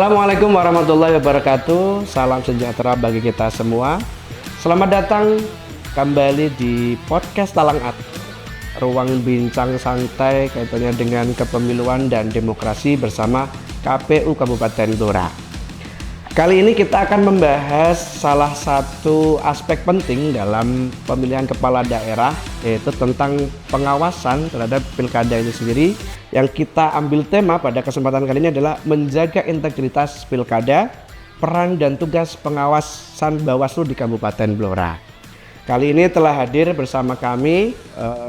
Assalamualaikum warahmatullahi wabarakatuh. Salam sejahtera bagi kita semua. Selamat datang kembali di podcast Talangat, ruang bincang santai kaitannya dengan kepemiluan dan demokrasi bersama KPU Kabupaten Blora. Kali ini kita akan membahas salah satu aspek penting dalam pemilihan kepala daerah, yaitu tentang pengawasan terhadap pilkada itu sendiri. Yang kita ambil tema pada kesempatan kali ini adalah menjaga integritas pilkada, peran dan tugas pengawasan Bawaslu di Kabupaten Blora. Kali ini telah hadir bersama kami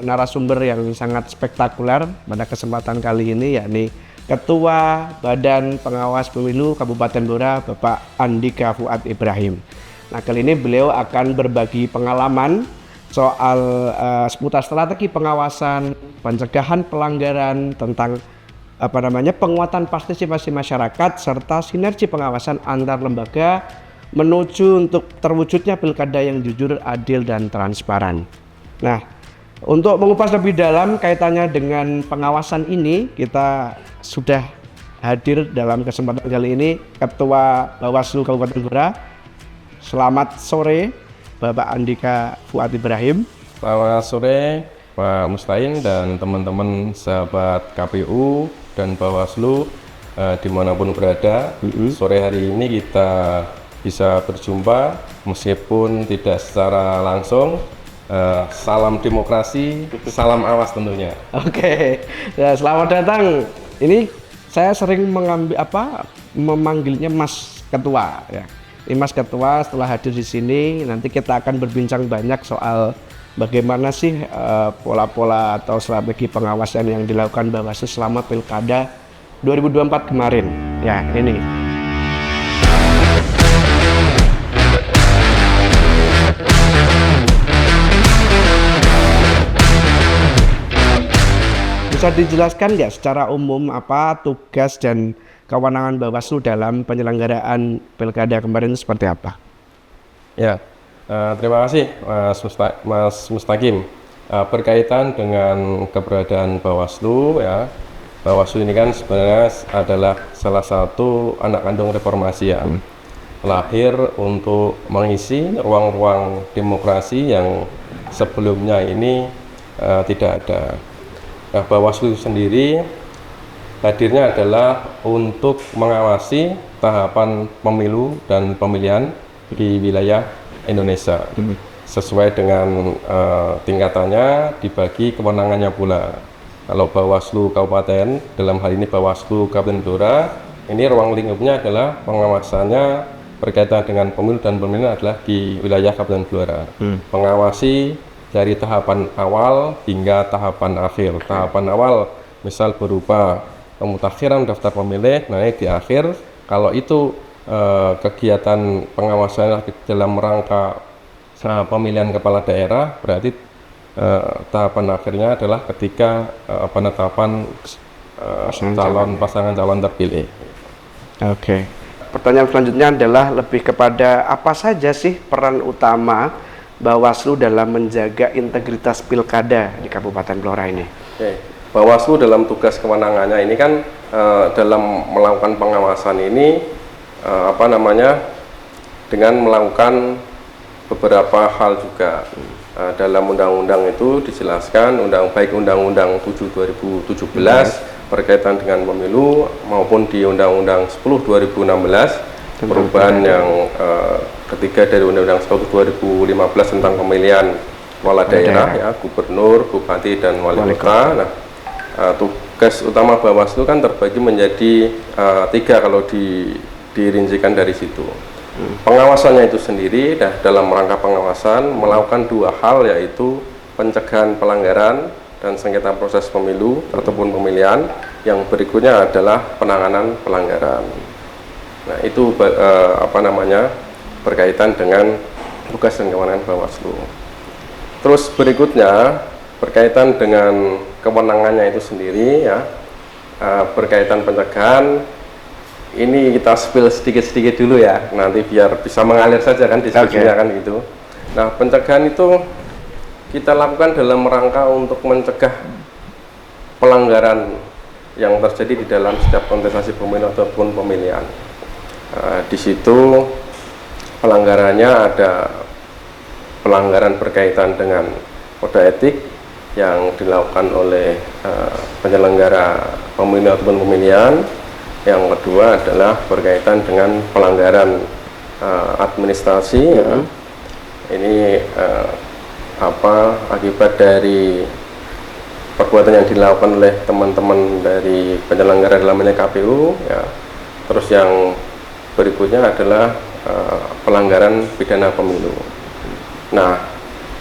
narasumber yang sangat spektakuler pada kesempatan kali ini, yakni Ketua Badan Pengawas Pemilu Kabupaten Blora, Bapak Andika Fuad Ibrahim. Nah, kali ini beliau akan berbagi pengalaman soal seputar strategi pengawasan, pencegahan pelanggaran, tentang penguatan partisipasi masyarakat serta sinergi pengawasan antar lembaga menuju untuk terwujudnya pilkada yang jujur, adil dan transparan. Nah, untuk mengupas lebih dalam kaitannya dengan pengawasan ini, kita sudah hadir dalam kesempatan kali ini Ketua Bawaslu Kabupaten Blora. Selamat sore Bapak Andika Fuad Ibrahim. Selamat sore Pak Mustain dan teman-teman sahabat KPU dan Bawaslu dimanapun berada. Sore hari ini kita bisa berjumpa meskipun tidak secara langsung. Salam demokrasi, salam awas tentunya. Oke, ya, selamat datang. Ini saya sering memanggilnya Mas Ketua ya. Ini Mas Ketua setelah hadir di sini nanti kita akan berbincang banyak soal bagaimana sih pola-pola atau strategi pengawasan yang dilakukan Bawaslu selama Pilkada 2024 kemarin. Ya, ini. Bisa dijelaskan nggak secara umum apa tugas dan kewenangan Bawaslu dalam penyelenggaraan pilkada kemarin seperti apa? Ya, terima kasih Mas Mustaqim. Berkaitan dengan keberadaan Bawaslu, ya, Bawaslu ini kan sebenarnya adalah salah satu anak kandung reformasi ya, lahir untuk mengisi ruang-ruang demokrasi yang sebelumnya ini tidak ada. Nah, Bawaslu sendiri hadirnya adalah untuk mengawasi tahapan pemilu dan pemilihan di wilayah Indonesia. Sesuai dengan tingkatannya, dibagi kewenangannya pula. Kalau Bawaslu Kabupaten, dalam hal ini Bawaslu Kabupaten Blora, ini ruang lingkupnya adalah pengawasannya berkaitan dengan pemilu dan pemilihan adalah di wilayah Kabupaten Blora. Mengawasi dari tahapan awal hingga tahapan akhir. Tahapan awal misal berupa pemutakhiran daftar pemilih, naik di akhir. Kalau itu kegiatan pengawasan dalam rangka pemilihan kepala daerah, berarti tahapan akhirnya adalah ketika penetapan pasangan calon terpilih. Oke. Pertanyaan selanjutnya adalah lebih kepada apa saja sih peran utama Bawaslu dalam menjaga integritas pilkada di Kabupaten Blora ini? Oke. Bawaslu dalam tugas kewenangannya ini kan dalam melakukan pengawasan ini dengan melakukan beberapa hal juga. Dalam undang-undang itu dijelaskan baik Undang-Undang 7 2017 berkaitan dengan pemilu maupun di Undang-Undang 10 2016 perubahan yang ketiga dari Undang-Undang 1 2015 tentang pemilihan kepala daerah ya, gubernur, bupati dan wali kota. Nah, tugas utama Bawaslu kan terbagi menjadi 3 kalau dirincikan dari situ. Pengawasannya itu sendiri dalam rangka pengawasan melakukan 2 hal, yaitu pencegahan pelanggaran dan sengketa proses pemilu ataupun pemilihan. Yang berikutnya adalah penanganan pelanggaran. Nah, itu berkaitan dengan tugas dan kewenangan Bawaslu. Terus berikutnya berkaitan dengan kewenangannya itu sendiri ya, berkaitan pencegahan. Ini kita spill sedikit-sedikit dulu ya, nanti biar bisa mengalir saja kan diskusinya kan gitu. Nah, pencegahan itu kita lakukan dalam rangka untuk mencegah pelanggaran yang terjadi di dalam setiap kontestasi pemilu ataupun pemilihan. Di situ pelanggarannya ada pelanggaran berkaitan dengan kode etik yang dilakukan oleh penyelenggara pemilu ataupun pemilihan. Yang kedua adalah berkaitan dengan pelanggaran administrasi. Ya. Ini akibat dari perbuatan yang dilakukan oleh teman-teman dari penyelenggara dalam hal KPU. Ya. Terus yang berikutnya adalah pelanggaran pidana pemilu. Nah,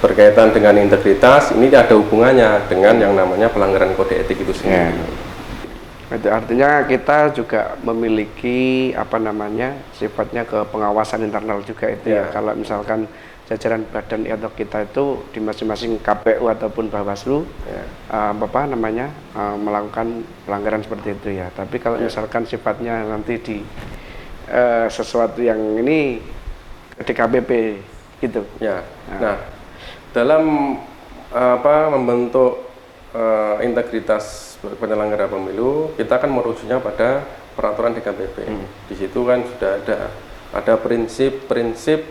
berkaitan dengan integritas ini ada hubungannya dengan yang namanya pelanggaran kode etik itu sendiri. Itu artinya kita juga memiliki sifatnya ke pengawasan internal juga itu ya. Kalau misalkan jajaran badan ad hoc kita itu di masing-masing KPU ataupun Bawaslu melakukan pelanggaran seperti itu ya. Tapi kalau misalkan sifatnya nanti di sesuatu yang ini DKPP gitu. Ya. Nah, dalam membentuk integritas penyelenggara pemilu, kita akan merujuknya pada peraturan DKPP. Di situ kan sudah ada prinsip-prinsip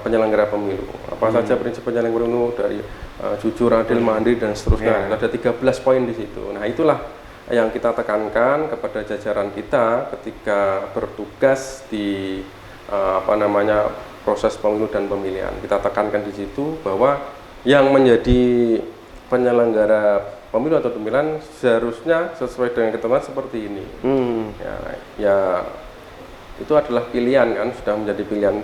penyelenggara pemilu. Apa saja prinsip penyelenggara pemilu dari jujur, adil, mandiri dan seterusnya. Ada 13 poin di situ. Nah, itulah yang kita tekankan kepada jajaran kita ketika bertugas di proses pemilu dan pemilihan. Kita tekankan di situ bahwa yang menjadi penyelenggara pemilu atau pemilihan seharusnya sesuai dengan ketentuan seperti ini. Ya itu adalah pilihan kan, sudah menjadi pilihan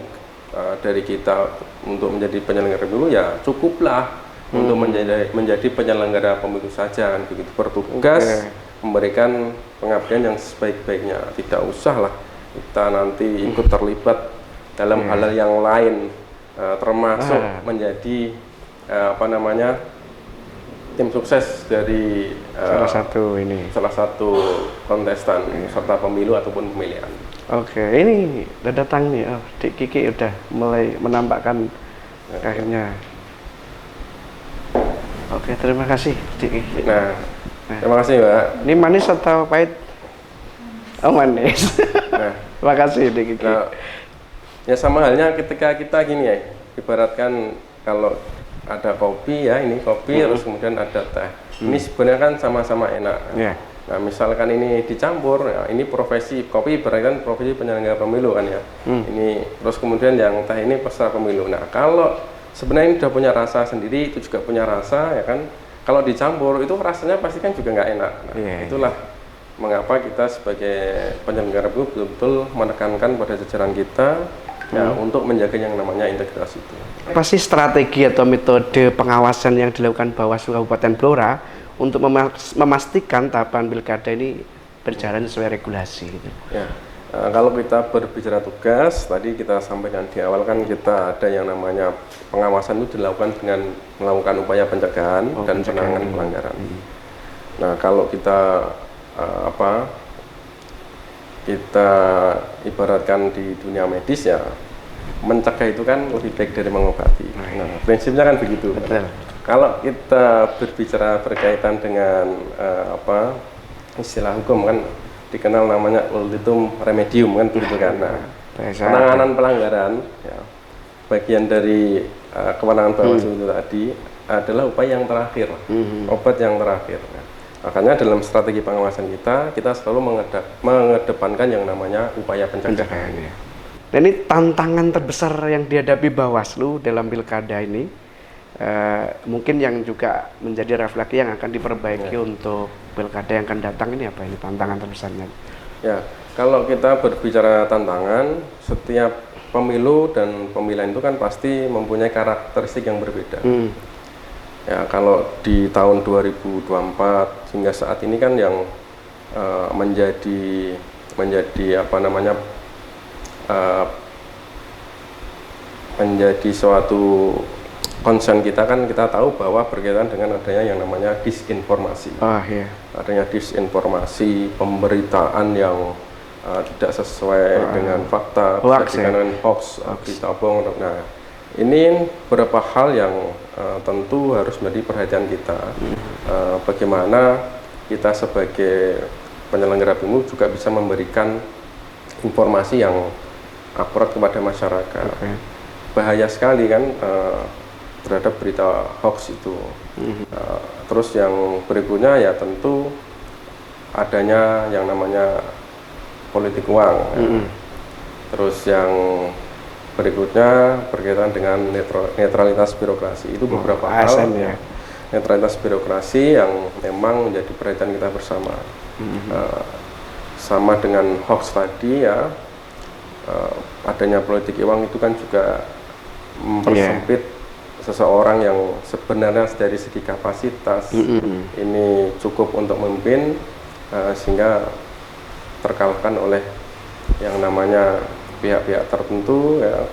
dari kita untuk menjadi penyelenggara pemilu, ya cukuplah untuk menjadi penyelenggara pemilu saja kan, begitu bertugas memberikan pengabdian yang sebaik-baiknya. Tidak usahlah kita nanti ikut terlibat dalam hal yang lain, termasuk menjadi tim sukses dari salah satu kontestan serta pemilu ataupun pemilihan. Oke, ini udah datang nih. Dik Kiki udah mulai menampakkan akhirnya. Oke, terima kasih Dik Kiki. Nah, terima kasih Mbak. Ini manis atau pahit? Oh, manis. Terima kasih Dik Kiki. Nah, ya sama halnya ketika kita gini ya, ibaratkan kalau ada kopi ya, ini kopi terus kemudian ada teh. Ini sebenarnya kan sama-sama enak. Nah, misalkan ini dicampur, ya, ini profesi kopi ibaratkan profesi penyelenggara pemilu kan ya. Ini terus kemudian yang teh ini peserta pemilu. Nah, kalau sebenarnya ini sudah punya rasa sendiri, itu juga punya rasa ya kan. Kalau dicampur itu rasanya pasti kan juga nggak enak. Nah, itulah mengapa kita sebagai penyelenggara pemilu betul-betul menekankan pada jajaran kita untuk menjaga yang namanya integritas itu. Apa sih strategi atau metode pengawasan yang dilakukan Bawaslu Kabupaten Blora untuk memastikan tahapan pilkada ini berjalan sesuai regulasi gitu? Ya, kalau kita berbicara tugas, tadi kita sampaikan di awal kan kita ada yang namanya pengawasan itu dilakukan dengan melakukan upaya pencegahan dan penanganan pelanggaran. Nah, kalau kita kita ibaratkan di dunia medis ya, mencegah itu kan lebih baik dari mengobati. Nah, prinsipnya kan begitu. Betul. Kalau kita berbicara berkaitan dengan istilah hukum kan dikenal namanya ultimatum remedium kan begitu kan. Nah, penanganan pelanggaran ya, bagian dari kewenangan Bawaslu itu tadi adalah upaya yang terakhir, obat yang terakhir. Makanya dalam strategi pengawasan kita selalu mengedepankan yang namanya upaya pencegahan. Nah, ini tantangan terbesar yang dihadapi Bawaslu dalam pilkada ini, mungkin yang juga menjadi refleksi yang akan diperbaiki untuk pilkada yang akan datang ini apa ini tantangan terbesarnya? Ya, kalau kita berbicara tantangan, setiap pemilu dan pemilihan itu kan pasti mempunyai karakteristik yang berbeda. Ya, kalau di tahun 2024 hingga saat ini kan yang menjadi suatu concern kita kan, kita tahu bahwa berkaitan dengan adanya yang namanya disinformasi. Adanya disinformasi, pemberitaan yang tidak sesuai dengan fakta, dengan hoax, berita bohong. Nah, ini beberapa hal yang tentu harus menjadi perhatian kita. Bagaimana kita sebagai penyelenggara pemilu juga bisa memberikan informasi yang akurat kepada masyarakat. Oke. Bahaya sekali kan terhadap berita hoax itu. Terus yang berikutnya ya tentu adanya yang namanya politik uang. Ya. Terus yang berikutnya berkaitan dengan netralitas birokrasi. Itu beberapa hal ya. Netralitas birokrasi yang memang menjadi perhatian kita bersama. Sama dengan hoax tadi ya, adanya politik uang itu kan juga mempersempit seseorang yang sebenarnya dari segi kapasitas ini cukup untuk memimpin, sehingga terkalahkan oleh yang namanya pihak-pihak tertentu ya,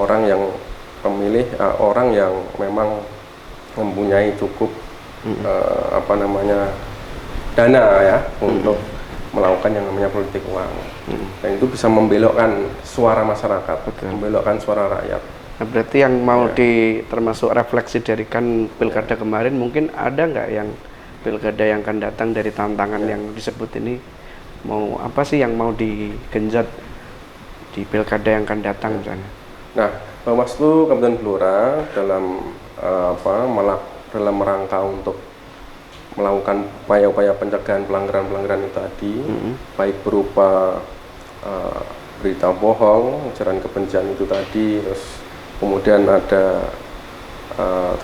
orang yang pemilih, orang yang memang mempunyai cukup dana ya untuk melakukan yang namanya politik uang. Dan itu bisa membelokkan suara masyarakat, membelokkan suara rakyat. Nah, berarti yang mau termasuk refleksi dari kan pilkada kemarin, mungkin ada nggak yang pilkada yang akan datang dari tantangan yang disebut ini, mau apa sih yang mau digenjot di pilkada yang akan datang misalnya? Nah, Bawaslu Kabupaten Blora dalam rangka untuk melakukan upaya-upaya pencegahan pelanggaran-pelanggaran itu tadi, baik berupa berita bohong, ujaran kebencian itu tadi, terus kemudian ada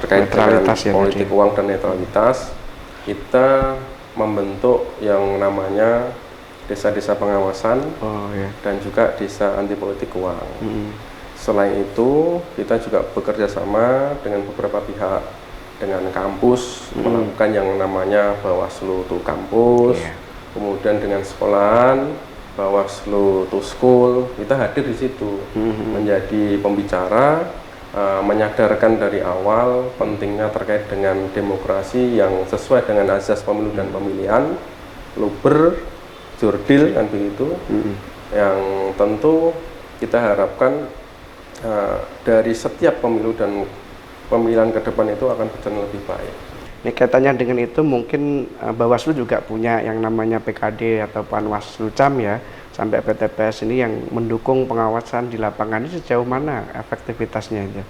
terkait dengan politik uang dan netralitas, kita membentuk yang namanya desa-desa pengawasan dan juga desa anti politik uang. Selain itu, kita juga bekerja sama dengan beberapa pihak, dengan kampus melakukan yang namanya Bawaslu to Kampus, kemudian dengan sekolahan Bawaslu to School, kita hadir di situ menjadi pembicara, menyadarkan dari awal pentingnya terkait dengan demokrasi yang sesuai dengan azas pemilu dan pemilihan, luber, jurdil kan begitu, yang tentu kita harapkan dari setiap pemilu dan pemilihan ke depan itu akan berjalan lebih baik. Ini kaitannya dengan itu mungkin Bawaslu juga punya yang namanya PKD atau Panwaslu Cam ya, sampai PTPS ini yang mendukung pengawasan di lapangan. Ini sejauh mana efektivitasnya itu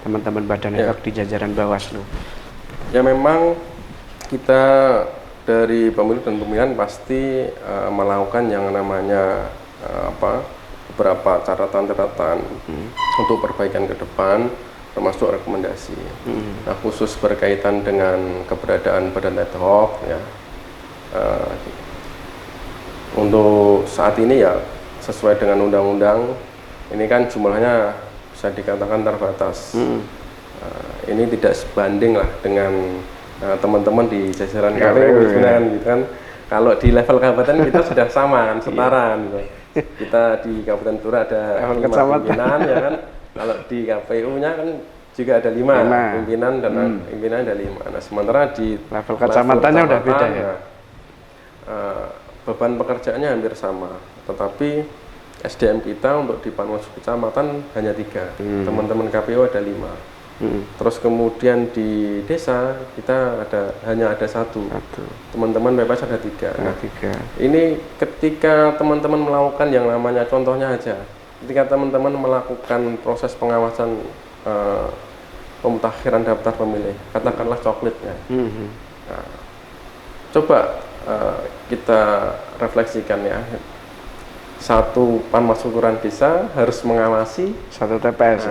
teman-teman badan di jajaran Bawaslu? Ya memang kita dari pemilu dan pemilihan pasti melakukan yang namanya beberapa catatan-catatan untuk perbaikan ke depan, termasuk rekomendasi. Nah, khusus berkaitan dengan keberadaan badan ad hoc ya, untuk saat ini ya sesuai dengan undang-undang ini kan jumlahnya bisa dikatakan terbatas. Ini tidak sebanding lah dengan teman-teman di jajaran KPU gitu kan. Kalau di level kabupaten kita sudah sama kan, setara gitu. Kita di Kabupaten Blora ada 5 pimpinan ya kan. Kalau di KPU-nya kan juga ada 5 pimpinan dan pimpinan ada 5. Nah, sementara di level kecamatannya udah beda ya. Beban pekerjaannya hampir sama, tetapi SDM kita untuk di Panwaslu Kecamatan hanya 3, teman-teman KPU ada 5. Terus kemudian di desa kita hanya ada 1, teman-teman PPS ada 3. Nah, 3. Ini ketika teman-teman melakukan yang namanya, contohnya aja, ketika teman-teman melakukan proses pengawasan pemutakhiran daftar pemilih, katakanlah coklatnya. Nah, coba kita refleksikan ya, 1 Panwaslu Kelurahan Desa harus mengawasi 1 TPS.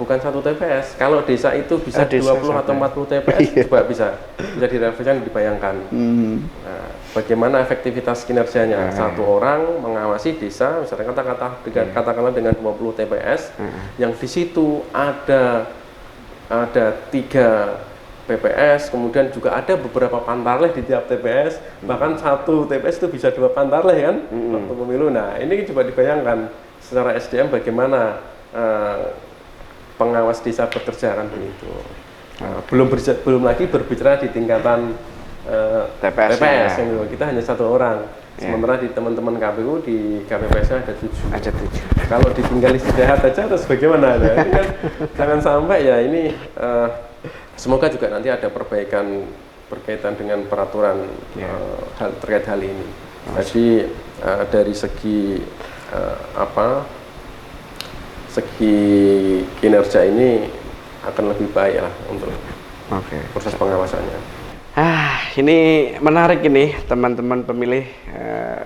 Bukan 1 TPS. Kalau desa itu bisa 20 atau 40 TPS, coba bisa direfleksikan, dibayangkan. Nah, bagaimana efektivitas kinerjanya? 1 orang mengawasi desa, misalnya katakanlah dengan 20 TPS, yang di situ ada 3 PPS, kemudian juga ada beberapa pantarleh di tiap TPS, bahkan 1 TPS itu bisa 2 pantarleh kan, waktu pemilu. Nah, ini coba dibayangkan secara SDM bagaimana pengawas desa bekerja kan begitu. Belum lagi berbicara di tingkatan TPS gitu. Kita hanya 1 orang. Sementara di teman-teman KPU di KPPS ada 7. Kalau ditinggal istirahat aja terus bagaimana? Nah, ini kan jangan sampai ya ini. Semoga juga nanti ada perbaikan berkaitan dengan peraturan terkait hal ini. Jadi dari segi segi kinerja ini akan lebih baik lah untuk proses pengawasannya. Ini menarik ini teman-teman pemilih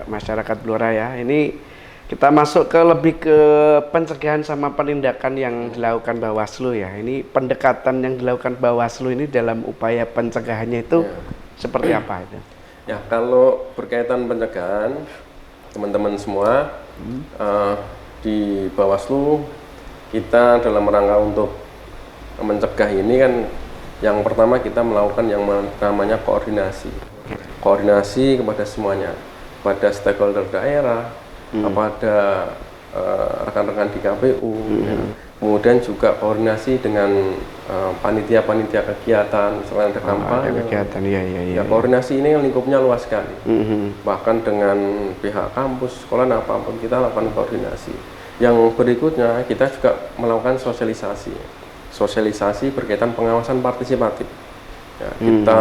masyarakat Blora ya. Ini kita masuk ke lebih ke pencegahan sama penindakan yang dilakukan Bawaslu ya. Ini pendekatan yang dilakukan Bawaslu ini dalam upaya pencegahannya itu seperti apa itu? Ya, kalau berkaitan pencegahan, teman-teman semua di Bawaslu kita dalam rangka untuk mencegah ini kan, yang pertama kita melakukan yang namanya koordinasi kepada semuanya, pada stakeholder daerah, kepada rekan-rekan di KPU, ya. Kemudian juga koordinasi dengan panitia-panitia kegiatan, misalnya ada kampanye. Ya, koordinasi ini lingkupnya luas sekali. Bahkan dengan pihak kampus, sekolah, apapun kita lakukan koordinasi. Yang berikutnya kita juga melakukan sosialisasi berkaitan pengawasan partisipatif. Ya, kita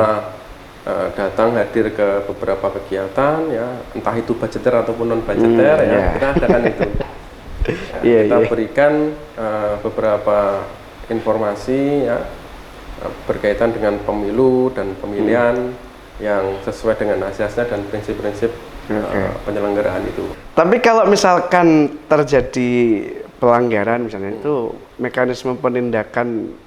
datang hadir ke beberapa kegiatan, ya, entah itu budgeter ataupun non budgeter, ya, kita adakan itu. Kita berikan beberapa informasi, ya, berkaitan dengan pemilu dan pemilihan yang sesuai dengan asasnya dan prinsip-prinsip penyelenggaraan itu. Tapi kalau misalkan terjadi pelanggaran misalnya, itu mekanisme penindakan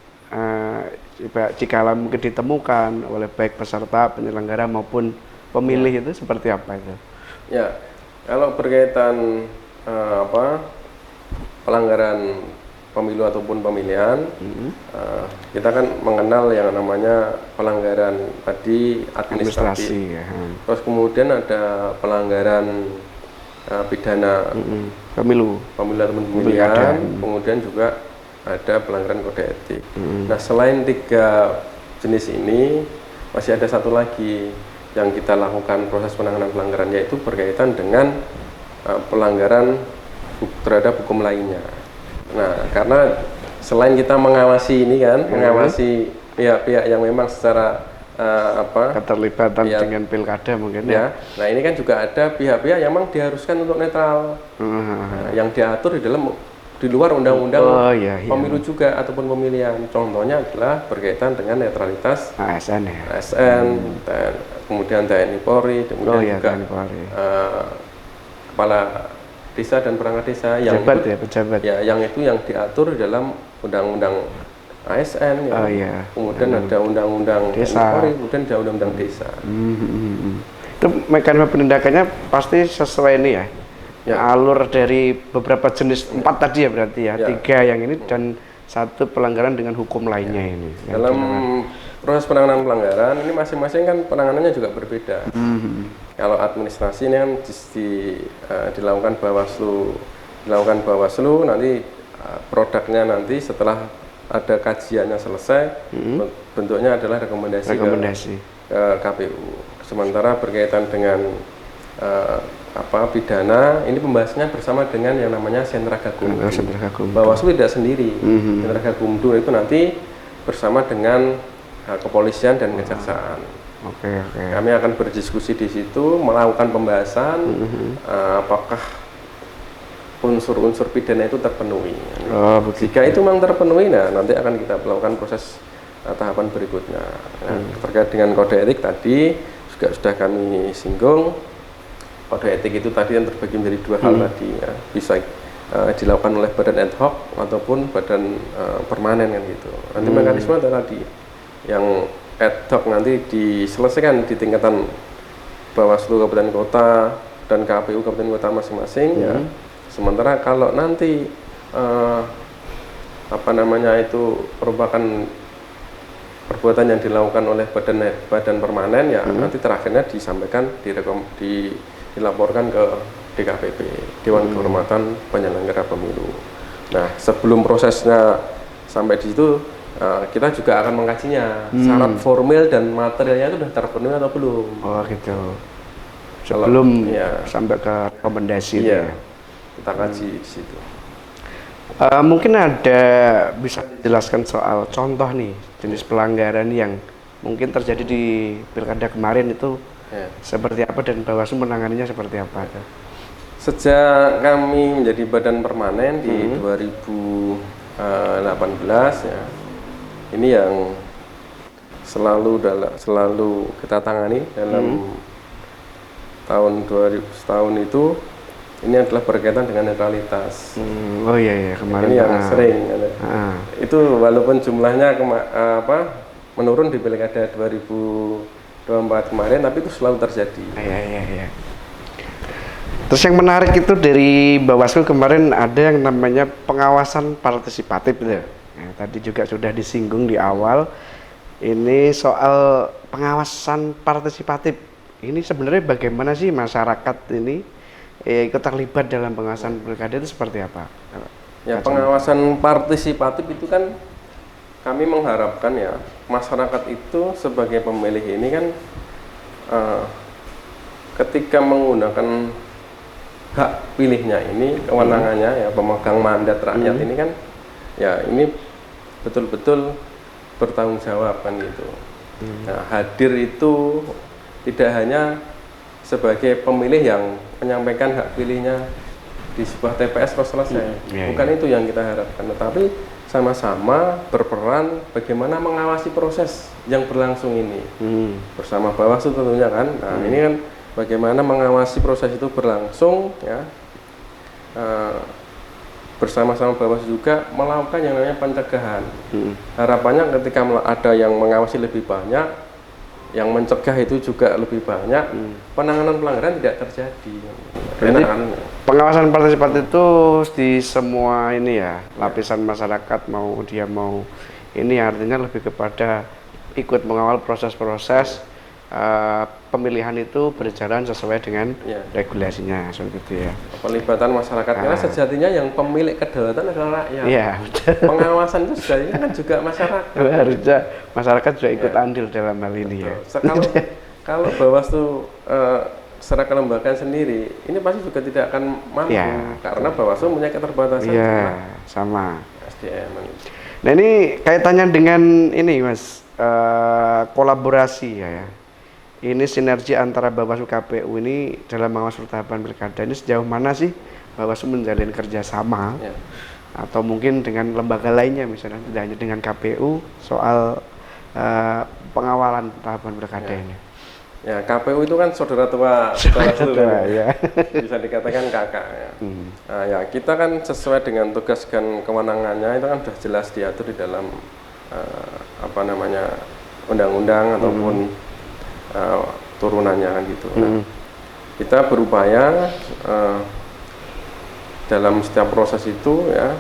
jika mungkin ditemukan oleh baik peserta, penyelenggara maupun pemilih itu seperti apa itu? Ya, kalau berkaitan pelanggaran pemilu ataupun pemilihan, kita kan mengenal yang namanya pelanggaran tadi administratif. Terus kemudian ada pelanggaran pidana pemilu ataupun pemilihan, kemudian juga ada pelanggaran kode etik. Nah, selain 3 jenis ini masih ada satu lagi yang kita lakukan proses penanganan pelanggaran, yaitu berkaitan dengan pelanggaran terhadap hukum lainnya. Nah, karena selain kita mengawasi ini kan, mengawasi pihak-pihak yang memang secara keterlibatan dengan pilkada mungkin ya. Nah, ini kan juga ada pihak-pihak yang memang diharuskan untuk netral, yang diatur di luar undang-undang pemilu juga ataupun pemilihan. Contohnya adalah berkaitan dengan netralitas ASN, kemudian TNI Polri, kemudian juga kepala desa dan perangkat desa yang pejabat. Yang itu yang diatur dalam undang-undang ASN, kemudian ada undang-undang desa, kemudian ada undang-undang desa. Itu mekanisme penindakannya pasti sesuai ini ya. Alur dari beberapa jenis 4 tadi ya berarti ya. 3 yang ini dan 1 pelanggaran dengan hukum lainnya ini. Dalam proses penanganan pelanggaran ini masing-masing kan penanganannya juga berbeda. Kalau administrasi ini kan dilakukan Bawaslu, nanti produknya nanti setelah ada kajiannya selesai, bentuknya adalah rekomendasi ke KPU. Sementara berkaitan dengan pidana, ini pembahasannya bersama dengan yang namanya Sentra Gakumdu. Bawaslu tidak sendiri. Sentra Gakumdu itu nanti bersama dengan kepolisian dan kejaksaan. Kami akan berdiskusi di situ, melakukan pembahasan apakah unsur-unsur pidana itu terpenuhi. Jika itu memang terpenuhi, nanti akan kita melakukan proses tahapan berikutnya. Terkait dengan kode etik tadi juga sudah kami singgung. Kode etik itu tadi yang terbagi menjadi 2 hal tadi, ya. Bisa dilakukan oleh badan ad hoc ataupun badan permanen kan gitu. Nanti mekanisme tadi yang ad hoc nanti diselesaikan di tingkatan Bawaslu Kabupaten Kota dan KPU Kabupaten Kota masing-masing, ya. Sementara kalau nanti itu merupakan perbuatan yang dilakukan oleh badan permanen, ya, nanti terakhirnya disampaikan dilaporkan ke DKPP, Dewan Kehormatan Penyelenggara Pemilu. Nah, sebelum prosesnya sampai di situ, kita juga akan mengkajinya, syarat formil dan materialnya itu sudah terpenuhi atau belum. Sebelum sampai ke rekomendasi kita kaji di situ. Mungkin bisa dijelaskan soal contoh nih jenis pelanggaran yang mungkin terjadi di pilkada kemarin itu Ya. seperti apa dan Bawaslu menanganinya seperti apa? Sejak kami menjadi badan permanen di 2018 ya, ini yang selalu kita tangani dalam tahun itu, ini adalah berkaitan dengan netralitas. Oh iya kemarin ini yang sering ada. Itu walaupun jumlahnya menurun di pilkada 2024 kemarin, tapi itu selalu terjadi. Iya. Terus yang menarik itu dari Bawaslu kemarin ada yang namanya pengawasan partisipatif gitu. Nah, tadi juga sudah disinggung di awal. Ini soal pengawasan partisipatif. Ini sebenarnya bagaimana sih masyarakat ini ikut terlibat dalam pengawasan pilkada itu seperti apa? Ya, pengawasan partisipatif itu kan kami mengharapkan ya masyarakat itu sebagai pemilih ini kan ketika menggunakan hak pilihnya ini, kewenangannya ya pemegang mandat rakyat ini kan ya ini betul-betul bertanggung jawab kan gitu. Nah, hadir itu tidak hanya sebagai pemilih yang menyampaikan hak pilihnya di sebuah TPS terus selesai. Bukan itu yang kita harapkan, tetapi sama-sama berperan bagaimana mengawasi proses yang berlangsung ini bersama Bawaslu tentunya kan. Nah, ini kan bagaimana mengawasi proses itu berlangsung ya, bersama-sama Bawaslu juga melakukan yang namanya pencegahan. Harapannya ketika ada yang mengawasi lebih banyak, yang mencegah itu juga lebih banyak, penanganan pelanggaran tidak terjadi. Pengawasan partisipatif itu di semua ini ya, lapisan masyarakat, mau ini artinya lebih kepada ikut mengawal proses-proses pemilihan itu berjalan sesuai dengan regulasinya seperti itu ya. Pelibatan masyarakat karena sejatinya yang pemilik kedaulatan adalah rakyat. Iya. Pengawasan itu sejatinya kan juga masyarakat. Harusnya masyarakat juga ikut andil dalam hal ini ya. Kalau Bawaslu secara kelembagaan sendiri, ini pasti juga tidak akan mampu karena Bawaslu punya keterbatasan. Iya, sama. SDM. Nah ini kaitannya dengan ini Mas, kolaborasi ya. Ini sinergi antara Bawaslu KPU ini dalam mengawasi tahapan pilkada ini sejauh mana sih Bawaslu menjalin kerjasama atau mungkin dengan lembaga lainnya misalnya tidak hanya dengan KPU soal pengawalan tahapan pilkada ini. Ya, KPU itu kan saudara tua Bawaslu ya. Bisa dikatakan kakak ya. Nah, ya kita kan sesuai dengan tugas dan kewenangannya itu kan sudah jelas diatur di dalam undang-undang ataupun turunannya kan gitu. Nah, kita berupaya dalam setiap proses itu ya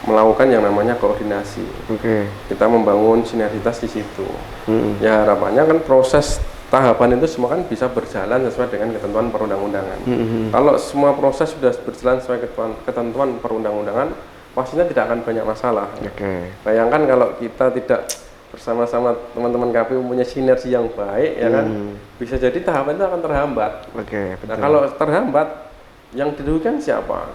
melakukan yang namanya koordinasi. Kita membangun sinergitas di situ. Ya harapannya kan proses tahapan itu semua kan bisa berjalan sesuai dengan ketentuan perundang-undangan. Kalau semua proses sudah berjalan sesuai ketentuan perundang-undangan, pastinya tidak akan banyak masalah. Bayangkan kalau kita tidak bersama-sama teman-teman KPU punya sinergi yang baik, ya kan, bisa jadi tahapan itu akan terhambat. Nah, kalau terhambat, yang dirugikan siapa?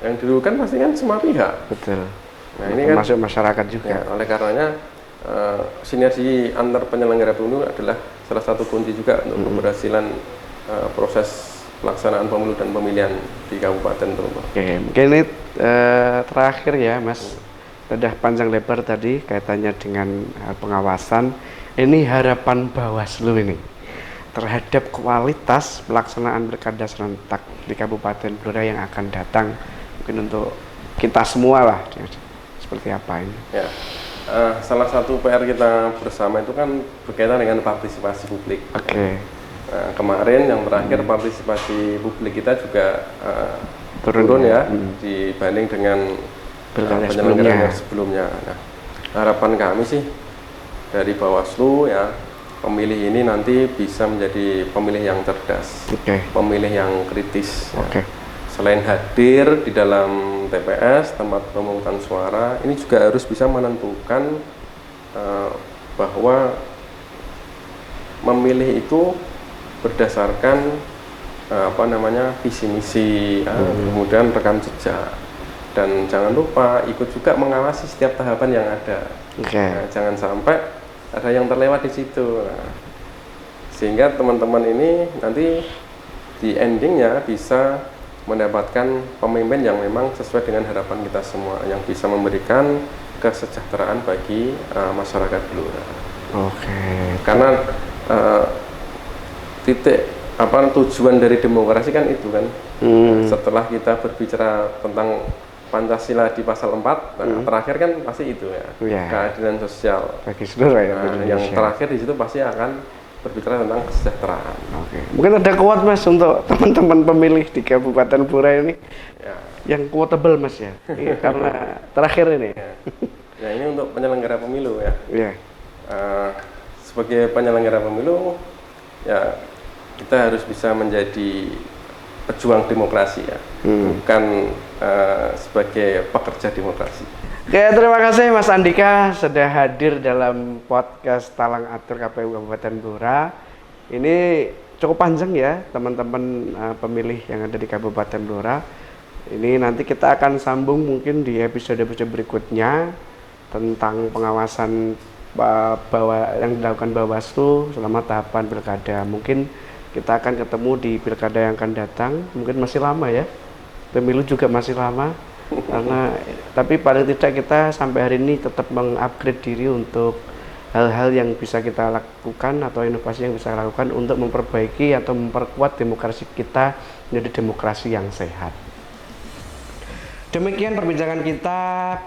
Yang dirugikan pasti kan semua pihak. Nah, ini kan masuk masyarakat juga. Ya, oleh karenanya sinergi antar penyelenggara pemilu adalah salah satu kunci juga untuk keberhasilan proses pelaksanaan pemilu dan pemilihan di Kabupaten Toba. Mungkin ini terakhir ya, Mas. Sudah panjang lebar tadi kaitannya dengan pengawasan. Ini harapan Bawaslu ini terhadap kualitas pelaksanaan pilkada serentak di Kabupaten Blora yang akan datang, mungkin untuk kita semua lah, seperti apa ini? Ya, salah satu PR kita bersama itu kan berkaitan dengan partisipasi publik. Kemarin yang terakhir partisipasi publik kita juga turun ya, dibanding dengan penyelenggara sebelumnya. Nah, harapan kami sih dari Bawaslu ya, pemilih ini nanti bisa menjadi pemilih yang cerdas, pemilih yang kritis. Selain hadir di dalam TPS tempat pemungutan suara, ini juga harus bisa menentukan bahwa memilih itu berdasarkan visi misi, kemudian rekam jejak. Dan jangan lupa ikut juga mengawasi setiap tahapan yang ada. Nah, jangan sampai ada yang terlewat di situ. Nah, sehingga teman-teman ini nanti di endingnya bisa mendapatkan pemimpin yang memang sesuai dengan harapan kita semua, yang bisa memberikan kesejahteraan bagi masyarakat Blora. Oke. Karena tujuan dari demokrasi kan itu kan. Setelah kita berbicara tentang Pancasila di pasal 4, terakhir kan pasti itu ya, keadilan sosial bagi seluruh ya. Yang terakhir di situ pasti akan berbicara tentang kesejahteraan. Oke. Mungkin ada kuat Mas untuk teman-teman pemilih di Kabupaten Blora ini yang quotable Mas ya. Karena terakhir ini. Ya ini untuk penyelenggara pemilu ya. Iya. Sebagai penyelenggara pemilu ya kita harus bisa menjadi pejuang demokrasi ya, bukan sebagai pekerja demokrasi. Oke, terima kasih Mas Andika sudah hadir dalam podcast Talang Atur KPU Kabupaten Blora. Ini cukup panjang ya teman-teman pemilih yang ada di Kabupaten Blora. Ini nanti kita akan sambung mungkin di episode-episode berikutnya tentang pengawasan yang dilakukan Bawaslu selama tahapan pilkada. Mungkin kita akan ketemu di pilkada yang akan datang. Mungkin masih lama ya. Pemilu juga masih lama. Tapi paling tidak kita sampai hari ini tetap mengupgrade diri untuk hal-hal yang bisa kita lakukan atau inovasi yang bisa kita lakukan untuk memperbaiki atau memperkuat demokrasi kita menjadi demokrasi yang sehat. Demikian perbincangan kita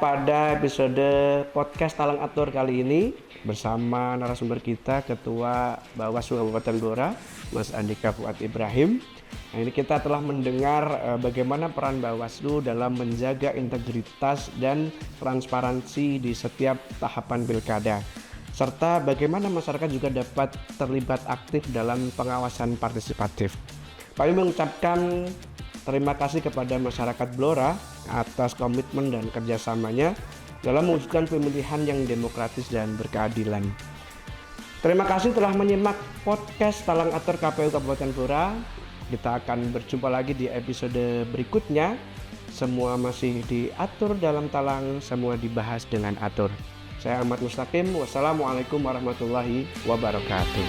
pada episode podcast Talang Atur kali ini bersama narasumber kita Ketua Bawaslu Kabupaten Blora, Mas Andika Fuad Ibrahim. Nah, ini kita telah mendengar bagaimana peran Bawaslu dalam menjaga integritas dan transparansi di setiap tahapan pilkada, serta bagaimana masyarakat juga dapat terlibat aktif dalam pengawasan partisipatif. Kami mengucapkan terima kasih kepada masyarakat Blora atas komitmen dan kerjasamanya dalam mewujudkan pemilihan yang demokratis dan berkeadilan. Terima kasih telah menyimak podcast Talang Atur KPU Kabupaten Blora. Kita akan berjumpa lagi di episode berikutnya. Semua masih diatur dalam talang, semua dibahas dengan atur. Saya Ahmad Mustaqim. Wassalamualaikum warahmatullahi wabarakatuh.